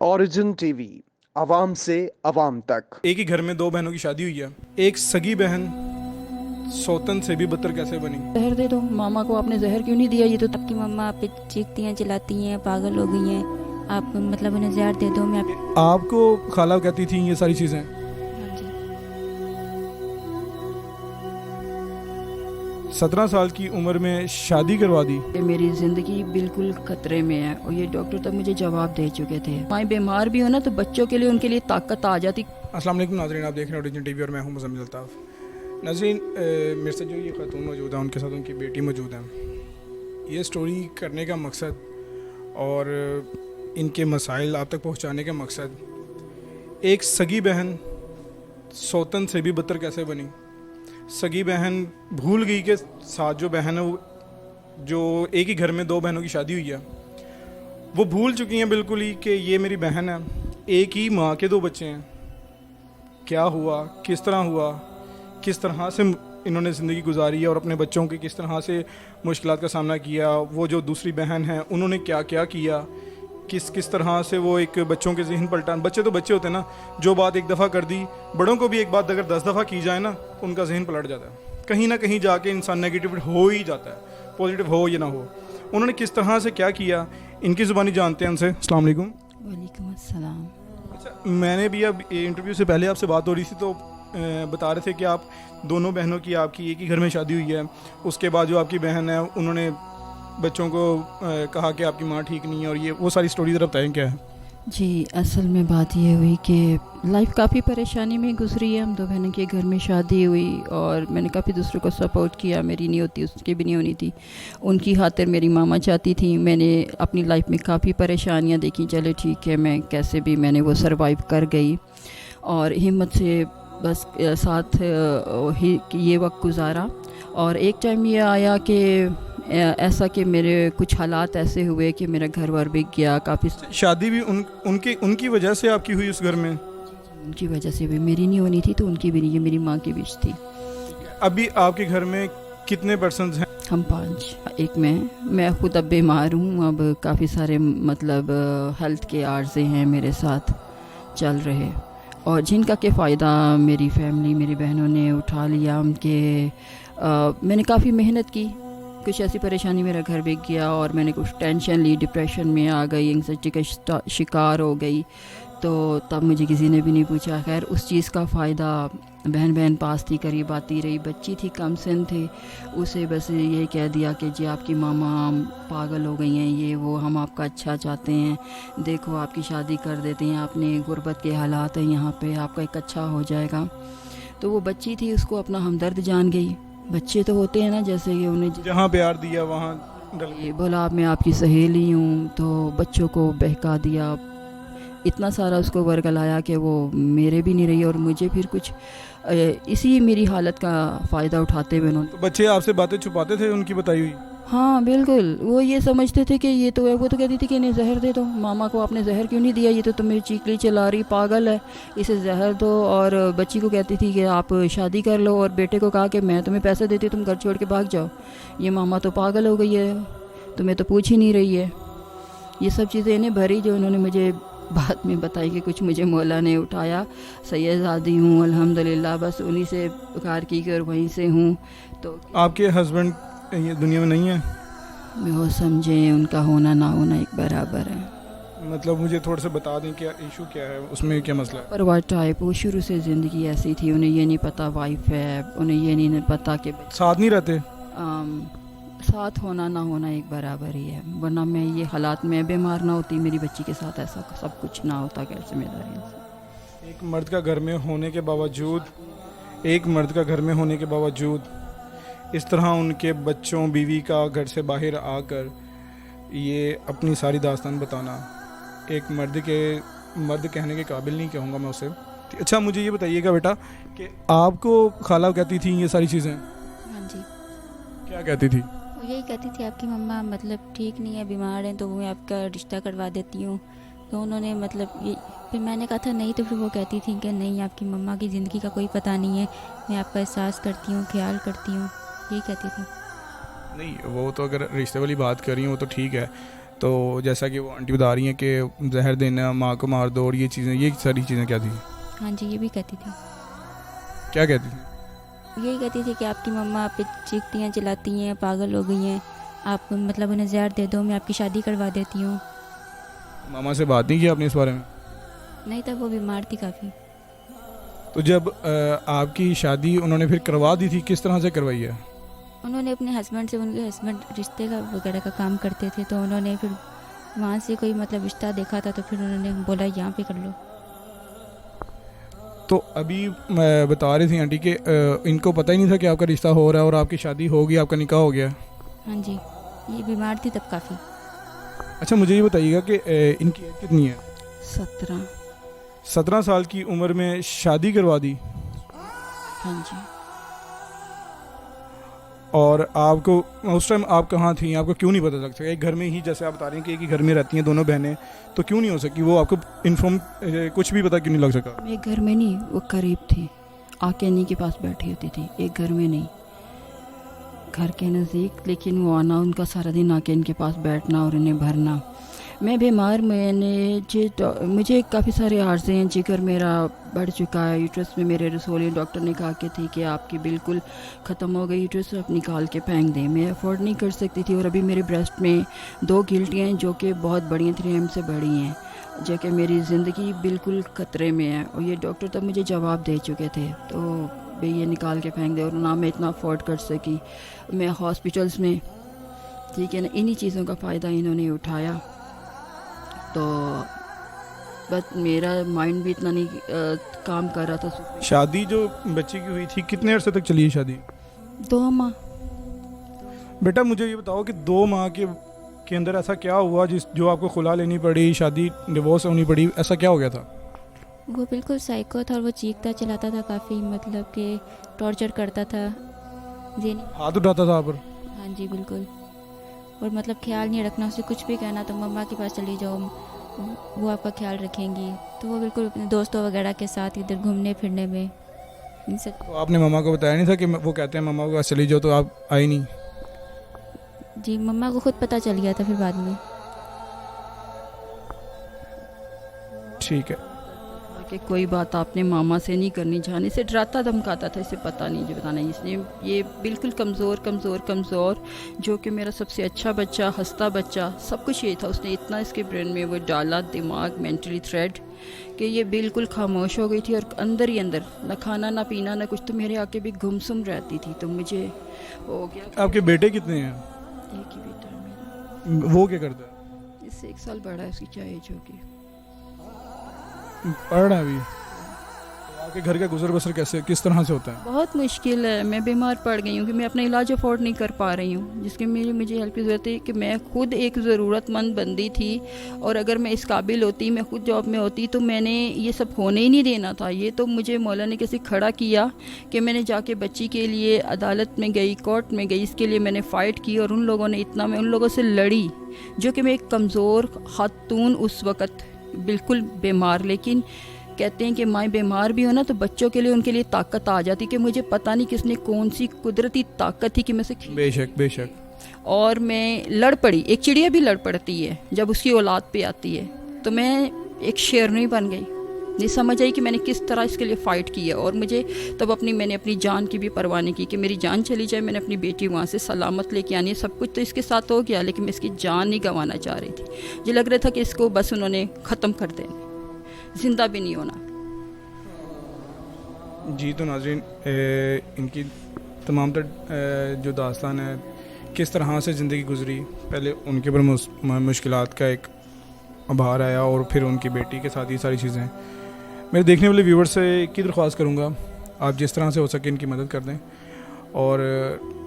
Origin TV, आवाम से अवाम तक। एक ही घर में दो बहनों की शादी हुई है। एक सगी बहन सौतन से भी बदतर कैसे बनी? जहर दे दो, मामा को आपने जहर क्यों नहीं दिया? ये तो आपकी मम्मा आप पे चीखती हैं, चिल्लाती हैं, पागल हो गई हैं, आप मतलब उन्हें जहर दे दो। मैं आपको खाला कहती थी ये सारी चीज़ें? हाँ जी। 17 साल की उम्र में शादी करवा दी। ये मेरी ज़िंदगी बिल्कुल खतरे में है और ये डॉक्टर तब मुझे जवाब दे चुके थे। माँ बीमार भी हो ना तो बच्चों के लिए उनके लिए ताकत आ जाती। अस्सलाम वालेकुम नाज़रीन, आप देख रहे हैं ओरिजिन टीवी और मैं हूं मुज़म्मिल अल्ताफ़। नाज़रीन, मेरे साथ जो ये खातून मौजूद है उनके साथ उनकी बेटी मौजूद है। ये स्टोरी करने का मकसद और इनके मसाइल आप तक पहुंचाने का मकसद, एक सगी बहन सौतन से भी बदतर कैसे बनी। सगी बहन भूल गई के साथ जो बहन है वो, जो एक ही घर में दो बहनों की शादी हुई है, वो भूल चुकी हैं बिल्कुल ही कि ये मेरी बहन है। एक ही माँ के दो बच्चे हैं। क्या हुआ, किस तरह हुआ, किस तरह से इन्होंने ज़िंदगी गुजारी है और अपने बच्चों की किस तरह से मुश्किलात का सामना किया। वो जो दूसरी बहन है उन्होंने क्या क्या किया, किस तरह से वो एक बच्चों के जहन पलटा। बच्चे तो बच्चे होते हैं ना, जो बात एक दफ़ा कर दी, बड़ों को भी एक बात अगर 10 दफ़ा की जाए ना तो उनका जहन पलट जाता है। कहीं ना कहीं जाके इंसान नेगेटिव हो ही जाता है, पॉजिटिव हो या ना हो। उन्होंने किस तरह से क्या किया, इनकी ज़ुबानी जानते हैं उनसे। अस्सलाम वालेकुम। वालेकुम अस्सलाम। अच्छा, मैंने भी अब इंटरव्यू से पहले आपसे बात हो रही थी तो बता रहे थे कि आप दोनों बहनों की आपकी एक ही घर में शादी हुई है। उसके बाद जो आपकी बहन है उन्होंने बच्चों को कहा कि आपकी माँ ठीक नहीं है और ये वो सारी स्टोरी ज़रा बताएं क्या है। जी, असल में बात ये हुई कि लाइफ काफ़ी परेशानी में गुजरी है। हम दो बहनों के घर में शादी हुई और मैंने काफ़ी दूसरों को सपोर्ट किया। मेरी नहीं होती, उसकी भी नहीं होनी थी। उनकी खातिर मेरी मामा चाहती थी। मैंने अपनी लाइफ में काफ़ी परेशानियां देखी। चले ठीक है, मैं कैसे भी मैंने वो सरवाइव कर गई और हिम्मत से बस साथ ही ये वक्त गुजारा। और एक टाइम ये आया कि ऐसा कि मेरे कुछ हालात ऐसे हुए कि मेरा घर वर बिक गया। काफ़ी शादी भी उनकी वजह से आपकी हुई उस घर में? उनकी वजह से भी, मेरी नहीं होनी थी तो उनकी भी नहीं, ये मेरी माँ की विश थी। अभी आपके घर में कितने पर्सन्स हैं? हम 5। एक मैं खुद अब बीमार हूँ। अब काफ़ी सारे मतलब हेल्थ के आर्जे हैं मेरे साथ चल रहे और जिनका के फ़ायदा मेरी फैमिली, मेरी बहनों ने उठा लिया। उनके मैंने काफ़ी मेहनत की। कुछ ऐसी परेशानी, मेरा घर बिक गया और मैंने कुछ टेंशन ली, डिप्रेशन में आ गई, एंग्जाइटी का शिकार हो गई। तो तब मुझे किसी ने भी नहीं पूछा। खैर उस चीज़ का फ़ायदा बहन पास थी, करीब आती रही, बच्ची थी, कम सिन थे, उसे बस ये कह दिया कि जी आपकी मामा पागल हो गई हैं, ये वो, हम आपका अच्छा चाहते हैं, देखो आपकी शादी कर देते हैं, आपने गुर्बत के हालात हैं यहाँ पे, आपका एक अच्छा हो जाएगा। तो वो बच्ची थी, उसको अपना हमदर्द जान गई। बच्चे तो होते हैं ना, जैसे कि उन्हें जहाँ प्यार दिया वहाँ ये बोला मैं आपकी सहेली हूँ, तो बच्चों को बहका दिया। इतना सारा उसको वर्गलाया कि वो मेरे भी नहीं रही और मुझे फिर कुछ इसी मेरी हालत का फ़ायदा उठाते हुए उन्होंने। तो बच्चे आपसे बातें छुपाते थे उनकी बताई हुई? हाँ बिल्कुल, वो ये समझते थे कि ये तो है। वो तो कहती थी कि इन्हें जहर दे दो, मामा को आपने जहर क्यों नहीं दिया, ये तो तुम्हें चीखली चला रही, पागल है, इसे जहर दो। और बच्ची को कहती थी कि आप शादी कर लो और बेटे को कहा कि मैं तुम्हें पैसे देती, तुम घर छोड़ के भाग जाओ, ये मामा तो पागल हो गई है, तुम्हें तो पूछ ही नहीं रही है। ये सब चीज़ें इन्हें भरी जो उन्होंने मुझे बाद में बताई कि कुछ मुझे मौला ने उठाया। सैयदादी हूँ अल्हम्दुलिल्लाह, बस उन्हीं से पुकार की और वहीं से हूँ। तो आपके हस्बैंड ये दुनिया में नहीं है? वो समझे, उनका होना ना होना एक बराबर है। मतलब मुझे थोड़ा सा बता दें क्या इशू क्या है, उसमें क्या मसला है? पर वाट टाइप, वो शुरू से ज़िंदगी ऐसी थी, उन्हें ये नहीं पता वाइफ है, उन्हें ये नहीं पता कि साथ नहीं रहते? साथ होना ना होना एक बराबर ही है। वरना मैं ये हालात में बीमार ना होती, मेरी बच्ची के साथ ऐसा सब कुछ ना होता। गैर जिम्मेदारी से एक मर्द का घर में होने के बावजूद, एक मर्द का घर में होने के बावजूद इस तरह उनके बच्चों बीवी का घर से बाहर आकर ये अपनी सारी दास्तान बताना, एक मर्द कहने के काबिल नहीं कहूँगा मैं उसे। अच्छा, मुझे ये बताइएगा बेटा कि आपको खाला कहती थी ये सारी चीज़ें? हाँ जी, क्या कहती थी? वो यही कहती थी आपकी मम्मा मतलब ठीक नहीं है, बीमार हैं, तो मैं आपका रिश्ता करवा देती हूँ। तो उन्होंने मतलब ये, फिर मैंने कहा था नहीं, तो फिर वो कहती थी कि नहीं, आपकी मम्मा की ज़िंदगी का कोई पता नहीं है, मैं आपका एहसास करती हूँ, ख्याल करती हूँ, यही कहती थी। नहीं, वो तो अगर रिश्ते वाली बात कर रही हूँ वो तो ठीक है। तो जैसा कि वो आंटी बता रही हैं कि जहर देना, माँ को मार दो और ये चीज़ें, ये सारी चीज़ें क्या थी? हाँ जी, ये भी कहती थी। क्या कहती थी? यही कहती थी कि आपकी मम्मा आप पे चीखती हैं, चिल्लाती हैं, पागल हो गई हैं, आप मतलब उन्हें जहर दे दो, मैं आपकी शादी करवा देती हूँ। मामा से बात नहीं की आपने इस बारे में? नहीं, तब वो बीमार थी काफ़ी। तो जब आपकी शादी उन्होंने फिर करवा दी थी, किस तरह से करवाई है? उन्होंने अपने हस्बैंड से, उनके हस्बैंड रिश्ते का वगैरह का काम करते थे, तो उन्होंने फिर वहाँ से कोई मतलब रिश्ता देखा था, तो फिर उन्होंने बोला यहाँ पे कर लो। तो अभी बता रही थी आंटी कि इनको पता ही नहीं था कि आपका रिश्ता हो रहा है और आपकी शादी होगी, आपका निकाह हो गया। हाँ जी, ये बीमार थी तब काफ़ी। अच्छा, मुझे ये बताइएगा कि इनकी एज कितनी है? 17। 17 साल की उम्र में शादी करवा दी। हाँ जी। और आपको उस टाइम आप कहाँ थी? आपको क्यों नहीं पता लग सका? एक घर में ही, जैसे आप बता रहे हैं कि एक ही घर में रहती हैं दोनों बहनें, तो क्यों नहीं हो सकी वो आपको इन्फॉर्म, कुछ भी पता क्यों नहीं लग सका? मैं घर में नहीं, वो करीब थी, आके इन्हीं के पास बैठी होती थी, एक घर में नहीं, घर के नज़दीक, लेकिन वो आना उनका सारा दिन आके इनके पास बैठना और इन्हें भरना। मैं बीमार, मुझे काफ़ी सारे आर्ज़े हैं, जिगर मेरा बढ़ चुका है, यूट्रस में मेरे रसोली, डॉक्टर ने कहा कि थी कि आपकी बिल्कुल ख़त्म हो गई यूट्रस, आप निकाल के फेंक दें। मैं अफोर्ड नहीं कर सकती थी, और अभी मेरे ब्रेस्ट में 2 गिल्टियाँ हैं जो कि बहुत बड़ी हैं, 3 से बड़ी हैं, जो कि मेरी ज़िंदगी बिल्कुल ख़तरे में है, और ये डॉक्टर तब मुझे जवाब दे चुके थे, तो भाई ये निकाल के फेंक दे, और ना मैं इतना अफोर्ड कर सकी। मैं हॉस्पिटल्स में, ठीक है ना, इन्हीं चीज़ों का फ़ायदा इन्होंने उठाया, तो बस मेरा माइंड भी इतना नहीं काम कर रहा था। शादी जो बच्चे की हुई थी, कितने अरसे तक चली है शादी? 2 माह। बेटा मुझे ये बताओ कि 2 माह के अंदर ऐसा क्या हुआ जो आपको खुला लेनी पड़ी, शादी डिवोर्स होनी पड़ी, ऐसा क्या हो गया था? वो बिल्कुल साइको था, और वो चीखता चिल्लाता था काफ़ी, मतलब कि टॉर्चर करता था जी। हाथ उठाता था आप पर? हाँ जी, बिल्कुल। और मतलब ख्याल नहीं रखना, उसे कुछ भी कहना तो मम्मा के पास चली जाओ, वो आपका ख्याल रखेंगी। तो वो बिल्कुल अपने दोस्तों वगैरह के साथ इधर घूमने फिरने में इन सब। तो आपने मम्मा को बताया नहीं था कि वो कहते हैं मम्मा के पास चली जाओ, तो आप आई नहीं? जी, मम्मा को खुद पता चल गया था फिर बाद में। ठीक है। कि कोई बात आपने मामा से नहीं करनी, जाने से डराता धमकाता था, इसे पता नहीं, जो बताना इसने, ये बिल्कुल कमज़ोर, जो कि मेरा सबसे अच्छा बच्चा, हंसता बच्चा, सब कुछ यही था। उसने इतना इसके ब्रेन में वो डाला, दिमाग मेंटली थ्रेड, कि ये बिल्कुल खामोश हो गई थी, और अंदर ही अंदर ना खाना ना पीना ना कुछ, तो मेरे आके भी गुमसुम रहती थी। तो मुझे हो गया। आपके बेटे कितने हैं? एक ही बेटा है मेरा। वो क्या करता है? इससे 1 साल बड़ा है, उसकी क्या एज होगी? पढ़ रहा है अभी? तो आपके घर का गुजर बसर किस तरह से होता है? बहुत मुश्किल है। मैं बीमार पड़ गई हूँ कि मैं अपना इलाज अफोर्ड नहीं कर पा रही हूँ, जिसके मुझे हेल्प की ज़रूरत है, कि मैं खुद एक ज़रूरतमंद बंदी थी, और अगर मैं इस काबिल होती, मैं खुद जॉब में होती, तो मैंने ये सब होने ही नहीं देना था। ये तो मुझे मौला ने कैसे खड़ा किया कि मैंने जाके बच्ची के लिए अदालत में गई, कोर्ट में गई, इसके लिए मैंने फ़ाइट की, और उन लोगों ने इतना, मैं उन लोगों से लड़ी, जो कि मैं एक कमज़ोर खातून उस वक़्त बिल्कुल बीमार, लेकिन कहते हैं कि माँ बीमार भी हो ना, तो बच्चों के लिए, उनके लिए ताकत आ जाती, कि मुझे पता नहीं किसने कौन सी कुदरती ताकत थी कि मैं से। बेशक। और मैं लड़ पड़ी, एक चिड़िया भी लड़ पड़ती है जब उसकी औलाद पे आती है, तो मैं एक शेरनी बन गई, नहीं समझ आई कि मैंने किस तरह इसके लिए फ़ाइट की है। और मुझे तब मैंने अपनी जान की भी परवाह नहीं की, कि मेरी जान चली जाए, मैंने अपनी बेटी वहाँ से सलामत लेके आनी है। सब कुछ तो इसके साथ हो गया, लेकिन मैं इसकी जान नहीं गंवाना चाह रही थी। मुझे लग रहा था कि इसको बस उन्होंने ख़त्म कर देना, जिंदा भी नहीं होना। जी, तो नाज़रीन, इनकी तमाम जो दास्तान है, किस तरह से ज़िंदगी गुजरी, पहले उनके ऊपर मुश्किलात का एक आभार आया, और फिर उनकी बेटी के साथ ये सारी चीज़ें। मेरे देखने वाले व्यूवर से एक ही दरख्वास्त करूँगा, आप जिस तरह से हो सके इनकी मदद कर दें, और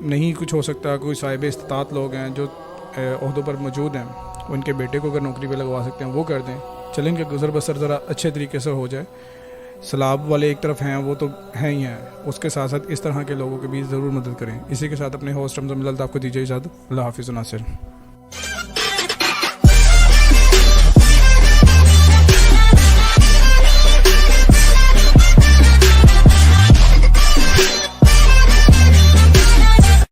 नहीं कुछ हो सकता, कोई साहिब इस्तात लोग हैं जो ओहदों पर मौजूद हैं, वो इनके बेटे को अगर नौकरी पे लगवा सकते हैं वो कर दें। चलें इनका गुजर बसर ज़रा अच्छे तरीके से हो जाए। सैलाब वाले एक तरफ हैं, वो तो हैं ही हैं, उसके साथ साथ इस तरह के लोगों की भी ज़रूर मदद करें। इसी के साथ अपने होस्ट रमज़ान मिलता आपको दीजिए इजाज़त। अल्लाह हाफ़िज़ नासिर।